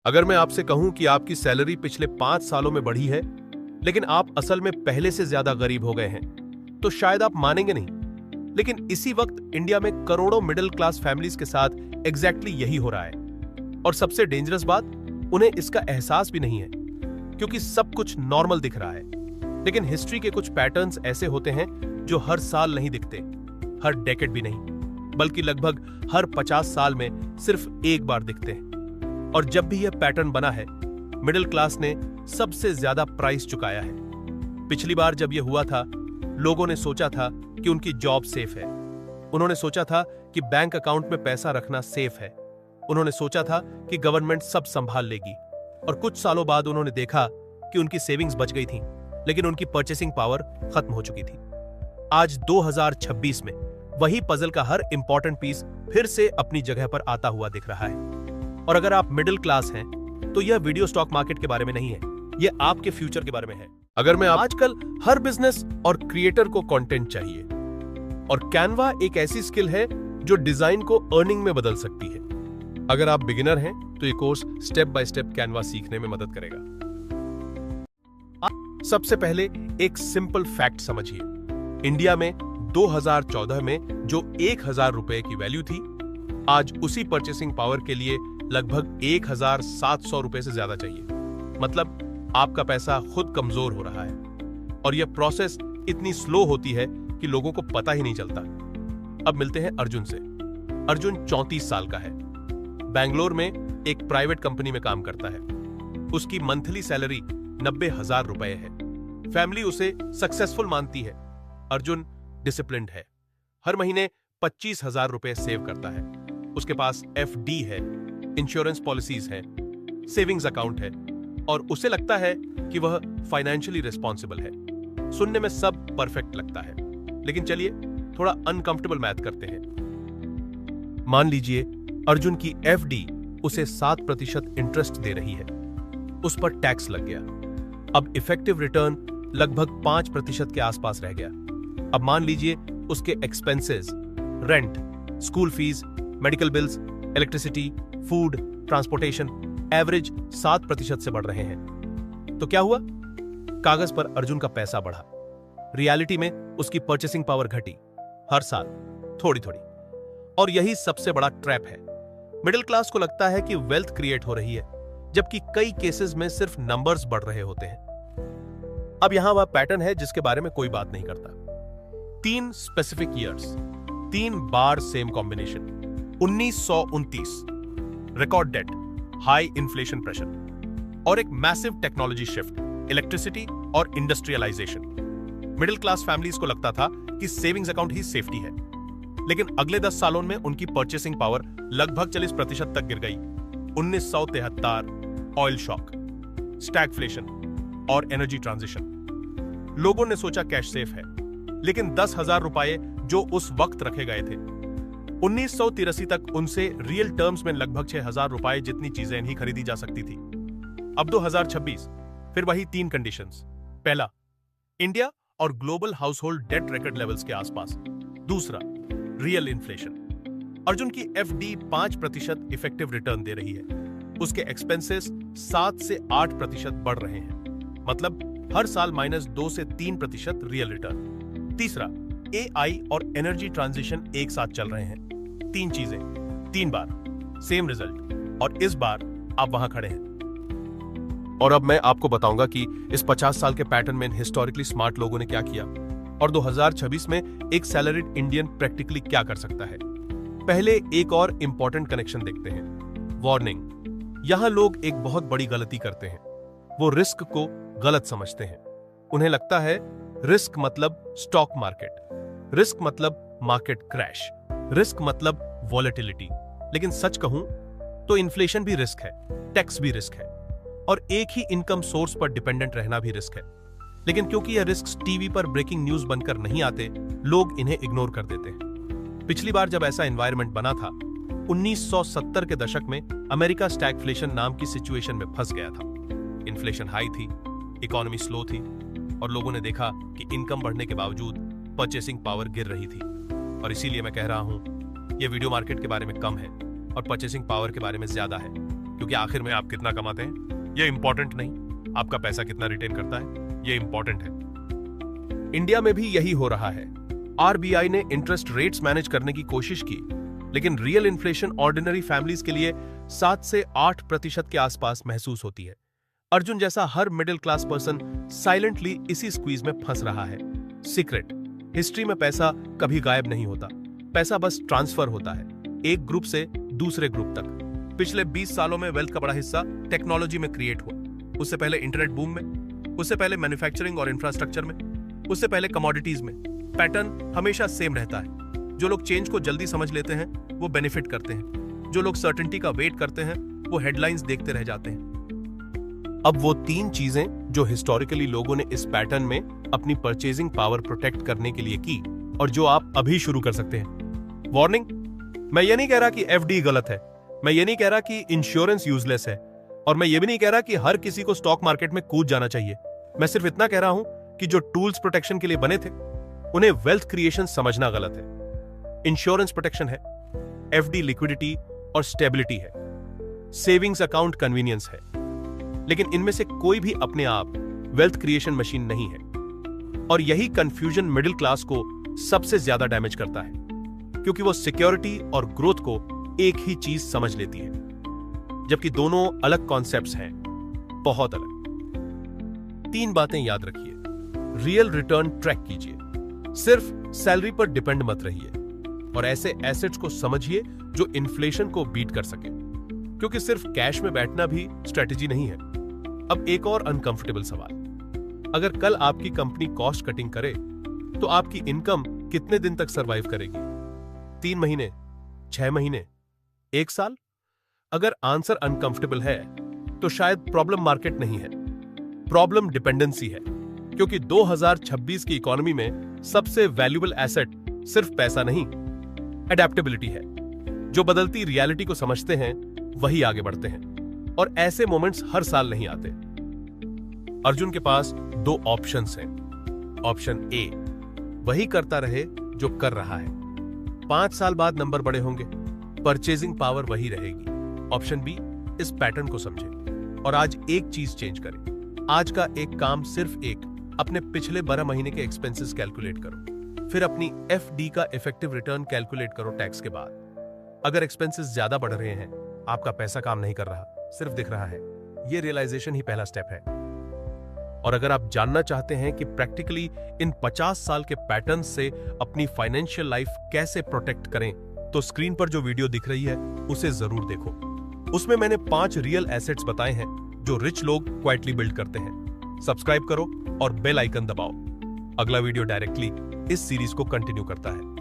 अगर मैं आपसे कहूं कि आपकी सैलरी पिछले 5 सालों में बढ़ी है, लेकिन आप असल में पहले से ज्यादा गरीब हो गए हैं, तो शायद आप मानेंगे नहीं। लेकिन इसी वक्त इंडिया में करोड़ों मिडिल क्लास फैमिलीज के साथ एग्जैक्टली यही हो रहा है। और सबसे डेंजरस बात, उन्हें इसका एहसास भी नहीं है, क्योंकि सब कुछ नॉर्मल दिख रहा है। लेकिन हिस्ट्री के कुछ पैटर्न्स ऐसे होते हैं जो हर साल नहीं दिखते, हर डेकेड भी नहीं, बल्कि लगभग हर 50 साल में सिर्फ एक बार दिखते हैं। और जब भी यह पैटर्न बना है, मिडिल क्लास ने सबसे ज्यादा प्राइस चुकाया है। पिछली बार जब यह हुआ था, लोगों ने सोचा था कि उनकी जॉब सेफ है। उन्होंने सोचा था कि बैंक अकाउंट में पैसा रखना सेफ है। उन्होंने सोचा था कि गवर्नमेंट सब संभाल लेगी। और कुछ सालों बाद उन्होंने देखा कि उनकी सेविंग्स बच गई थी, लेकिन उनकी परचेसिंग पावर खत्म हो चुकी थी। आज 2026 में वही पजल का हर इंपॉर्टेंट पीस फिर से अपनी जगह पर आता हुआ दिख रहा है। और अगर आप मिडिल क्लास हैं, तो यह वीडियो स्टॉक मार्केट के बारे में नहीं है, यह आपके फ्यूचर के बारे में है। अगर मैं आजकल हर बिजनेस और क्रिएटर को कंटेंट चाहिए, और कैनवा एक ऐसी स्किल है जो डिजाइन को अर्निंग में बदल सकती है। अगर आप बिगिनर हैं, तो ये course step by step Canva सीखने में मदद करेगा। सबसे पहले एक सिंपल फैक्ट समझिए। इंडिया में 2014 में जो 1000 रुपए की वैल्यू थी, आज उसी परचेसिंग पावर के लिए लगभग 1700 रुपए से ज्यादा चाहिए। मतलब आपका पैसा खुद कमजोर हो रहा है। और यह प्रोसेस इतनी स्लो होती है कि लोगों को पता ही नहीं चलता। अब मिलते हैं अर्जुन से। अर्जुन 34 साल का है। बैंगलोर में एक प्राइवेट कंपनी में काम करता है। उसकी मंथली सैलरी 90,000 रुपए है। फैमिली उसे सक्सेसफुल मानती है। अर्जुन डिसिप्लिन्ड है। हर महीने 25,000 रुपए सेव करता है। उसके पास FD है, इंश्योरेंस पॉलिसीज है, सेविंग्स अकाउंट है, और उसे लगता है कि वह फाइनेंशियली रिस्पॉन्सिबल है। सुनने में सब परफेक्ट लगता है, लेकिन चलिए थोड़ा अनकंफर्टेबल मैथ करते हैं। मान लीजिए अर्जुन की FD उसे 7% इंटरेस्ट दे रही है। उस पर टैक्स लग गया। अब इफेक्टिव रिटर्न लगभग 5% के आसपास रह गया। अब मान लीजिए उसके expenses, rent, school fees, medical bills, electricity, food, transportation average 7% से बढ़ रहे हैं। तो क्या हुआ? कागज पर अर्जुन का पैसा बढ़ा, रियलिटी में उसकी परचेसिंग पावर घटी, हर साल थोड़ी थोड़ी। और यही सबसे बड़ा ट्रैप है। मिडिल क्लास को लगता है कि वेल्थ क्रिएट हो रही है, जबकि कई केसेस में सिर्फ नंबर्स बढ़ रहे होते हैं। अब यहां वह पैटर्न है जिसके बारे में कोई बात नहीं करता। 3 स्पेसिफिक ईयर्स, 3 बार same combination. 1929 record debt, high inflation pressure, और एक मैसिव टेक्नोलॉजी शिफ्ट, इलेक्ट्रिसिटी और इंडस्ट्रियलाइजेशन। मिडिल क्लास फैमिलीज को लगता था कि सेविंग्स अकाउंट ही सेफ्टी है, लेकिन अगले 10 सालों में उनकी परचेसिंग पावर लगभग 40% तक गिर गई। 1973 ऑयल शॉक, स्टैगफ्लेशन और एनर्जी ट्रांजिशन। लोगों ने सोचा कैश सेफ है, लेकिन 10,000 रुपए जो उस वक्त रखे गए थे, 1983 तक उनसे रियल टर्म्स में लगभग 6,000 रुपए जितनी चीजें नहीं खरीदी जा सकती थी। अब 2026 फिर वही 3 कंडीशंस। पहला, इंडिया और global household debt record levels के आसपास। दूसरा, रियल इन्फ्लेशन। अर्जुन की FD 5% इफेक्टिव रिटर्न दे रही है। उसके एक्सपेंसेस 7 से 8% बढ़ रहे हैं, मतलब हर साल -2 से 3% रियल रिटर्न। तीसरा, AI और एनर्जी ट्रांजिशन एक साथ चल रहे हैं। 3 चीजें, 3 बार सेम रिजल्ट, और इस बार आप वहां खड़े हैं। और अब मैं आपको बताऊंगा कि इस 50 साल के पैटर्न में हिस्टोरिकली स्मार्ट लोगों ने क्या किया, और 2026 में एक सैलरीड इंडियन प्रैक्टिकली क्या कर सकता है। पहले एक और इंपॉर्टेंट कनेक्शन देखते हैं। वार्निंग, यहां लोग एक बहुत बड़ी गलती करते हैं। वो रिस्क को गलत समझते हैं। उन्हें लगता है रिस्क मतलब स्टॉक मार्केट, रिस्क मतलब मार्केट क्रैश, रिस्क मतलब वॉलेटिलिटी। लेकिन सच कहूं तो इन्फ्लेशन भी रिस्क है, टैक्स भी रिस्क है, और एक ही इनकम सोर्स पर डिपेंडेंट रहना भी रिस्क है। लेकिन क्योंकि यह रिस्क टीवी पर ब्रेकिंग न्यूज बनकर नहीं आते, लोग इन्हें इग्नोर कर देते हैं। पिछली बार जब ऐसा एनवायरनमेंट बना था, 1970 के दशक में अमेरिका स्टैगफ्लेशन नाम की सिचुएशन में फंस गया था। इन्फ्लेशन हाई थी, इकोनॉमी स्लो थी, और लोगों ने देखा कि इनकम बढ़ने के बावजूद परचेसिंग पावर गिर रही थी। और इसीलिए मैं कह रहा हूं, यह वीडियो मार्केट के बारे में कम है और परचेसिंग पावर के बारे में ज्यादा है। क्योंकि आखिर में आप कितना कमाते हैं ये इंपॉर्टेंट नहीं, आपका पैसा कितना रिटेन करता है ये इंपॉर्टेंट है। इंडिया में भी यही हो रहा है। आरबीआई ने इंटरेस्ट रेट्स मैनेज करने की कोशिश की, लेकिन रियल इन्फ्लेशन ऑर्डिनरी फैमिलीज के लिए 7 से 8% के आसपास महसूस होती है। अर्जुन जैसा हर मिडिल क्लास पर्सन साइलेंटली इसी स्क्वीज में फंस रहा है। सीक्रेट: हिस्ट्री में पैसा कभी गायब नहीं होता, पैसा बस ट्रांसफर होता है एक ग्रुप से दूसरे ग्रुप तक। पिछले 20 सालों में वेल्थ का बड़ा हिस्सा टेक्नोलॉजी में क्रिएट हुआ, उससे पहले इंटरनेट बूम में, उससे पहले मैन्युफैक्चरिंग और इंफ्रास्ट्रक्चर में, उससे पहले कमोडिटीज में। पैटर्न हमेशा सेम रहता है। जो लोग चेंज को जल्दी समझ लेते हैं वो बेनिफिट करते हैं, जो लोग सर्टेनिटी का वेट करते हैं वो हेडलाइंस देखते रह जाते हैं। अब वो 3 चीजें जो हिस्टोरिकली लोगों ने इस पैटर्न में अपनी परचेजिंग पावर प्रोटेक्ट करने के लिए की और जो आप अभी शुरू कर सकते हैं। वार्निंग: मैं ये नहीं कह रहा कि एफडी गलत है, मैं ये नहीं कह रहा कि इंश्योरेंस यूजलेस है, और मैं ये भी नहीं कह रहा कि हर किसी को स्टॉक मार्केट में कूद जाना चाहिए। मैं सिर्फ इतना कह रहा हूं कि जो टूल्स प्रोटेक्शन के लिए बने थे उन्हें वेल्थ क्रिएशन समझना गलत है। इंश्योरेंस प्रोटेक्शन है, एफडी लिक्विडिटी और स्टेबिलिटी है, सेविंग्स अकाउंट कन्वीनियंस है, लेकिन इनमें से कोई भी अपने आप वेल्थ क्रिएशन मशीन नहीं है। और यही कंफ्यूजन मिडिल क्लास को सबसे ज्यादा डैमेज करता है, क्योंकि वो सिक्योरिटी और ग्रोथ को एक ही चीज समझ लेती है, जबकि दोनों अलग कॉन्सेप्ट्स हैं, बहुत अलग। 3 बातें याद रखिए। रियल रिटर्न ट्रैक कीजिए, सिर्फ सैलरी पर डिपेंड मत रहिए, और ऐसे एसेट्स को समझिए जो इन्फ्लेशन को बीट कर सके, क्योंकि सिर्फ कैश में बैठना भी स्ट्रेटेजी नहीं है। अब एक और अनकंफर्टेबल सवाल: अगर कल आपकी कंपनी कॉस्ट कटिंग करे तो आपकी इनकम कितने दिन तक सरवाइव करेगी? 3 महीने, 6 महीने, 1 साल? अगर आंसर अनकंफर्टेबल है तो शायद प्रॉब्लम मार्केट नहीं है, प्रॉब्लम डिपेंडेंसी है, क्योंकि 2026 की इकोनॉमी में सबसे वैल्यूएबल एसेट सिर्फ पैसा नहीं, एडेप्टेबिलिटी है। जो बदलती रियलिटी को समझते हैं वही आगे बढ़ते हैं, और ऐसे मोमेंट्स हर साल नहीं आते। अर्जुन के पास 2 ऑप्शंस हैं। ऑप्शन ए: वही करता रहे जो कर रहा है, 5 साल बाद नंबर बड़े होंगे, परचेजिंग पावर वही रहेगी। ऑप्शन बी: इस पैटर्न को समझें और आज एक चीज चेंज करें। आज का एक काम, सिर्फ एक, अपने पिछले 12 महीने के एक्सपेंसेस कैलकुलेट करो, फिर अपनी एफडी का इफेक्टिव रिटर्न कैलकुलेट करो टैक्स के बाद। अगर एक्सपेंसेस ज्यादा बढ़ रहे हैं, आपका पैसा काम नहीं कर रहा, सिर्फ दिख रहा है, ये रियलाइजेशन ही पहला स्टेप है। और अगर आप जानना चाहते हैं कि प्रैक्टिकली इन 50 साल के पैटर्न से अपनी फाइनेंशियल लाइफ कैसे प्रोटेक्ट करें, तो स्क्रीन पर जो वीडियो दिख रही है उसे जरूर देखो। उसमें मैंने 5 रियल एसेट्स बताए हैं जो रिच लोग क्वाइटली बिल्ड करते हैं। सब्सक्राइब करो और बेल आइकन दबाओ। अगला वीडियो डायरेक्टली इस सीरीज को कंटिन्यू करता है।